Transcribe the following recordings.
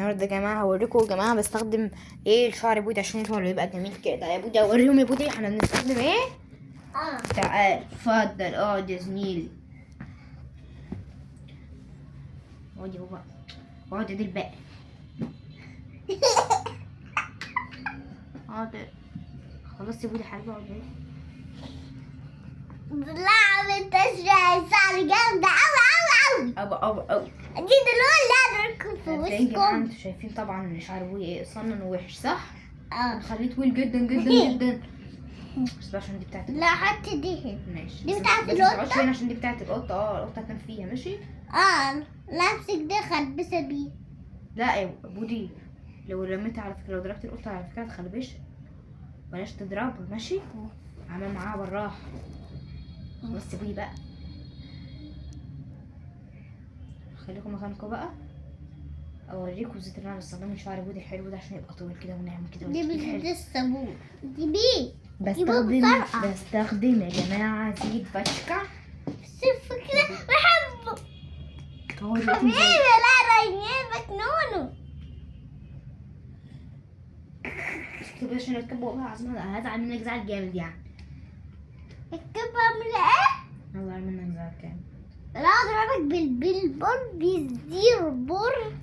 النهارده يا جماعه هوريكم يا جماعه بستخدم ايه الشعر بودي عشان يطول ويبقى جميل كده. يا بودي اوريهم يا بودي احنا بنستخدم ايه. تعال اتفضل اقعد يا زميلي. اقعد يا بابا اقعد يا دي الباقي. اقعد خلاص يا بودي حبيبي اقعد ايه. لا انت شعر جامدة اوي أوي دي دلوقتي لا اركب في وشكم. انتوا شايفين طبعا ان شعر بودي ايه صنن ووحش صح؟ اه خليه طويل جدا جدا جدا. بس بقى عشان دي بتاعت لا حط دي هنا. ماشي دي بس بتاعت ما تقعدش القطة. هنا عشان دي بتاعت القطة. القطة هتنام فيها ماشي؟ لا امسك ده خلبسها بيه. لا يا بودي لو رميتها على فكرة، لو ضربت القطة على فكرة هتخربش. بلاش تضربها ماشي؟ عمل معاها بالراحة. بس يا بودي بقى خليكم مكانكم بقى اوريكم الزيت اللي انا بستخدمه شعر بودي حلو ده عشان يبقى طويل كده وناعم كده. دي بزيت الصابون دي بيه. بستخدم يا جماعة زيت بشكع. بس الفكرة بحبه هو دلوقتي حبيبي. لا ريان مجنونه. اسكتوا عشان اركبوا بقى عظمة. هزعل منك زعل جامد يعني. الكبة عاملة ايه؟ هزعل منك زعل جامد. لا اضربك بالبور بيزير بور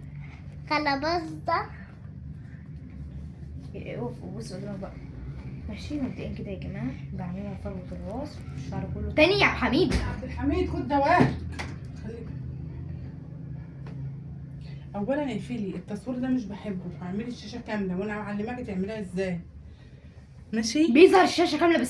خلبزة. بص اضرب بقى ماشي. مبدئيا كده يا جماعه بعملها فروه الراس الشعر كله تاني يا حميد. عبد الحميد خد دواك. اولا اقفلي التصوير ده مش بحبه. اعملي الشاشه كامله وانا هعلمك تعمليها ازاي ماشي. بيظهر الشاشه كامله بس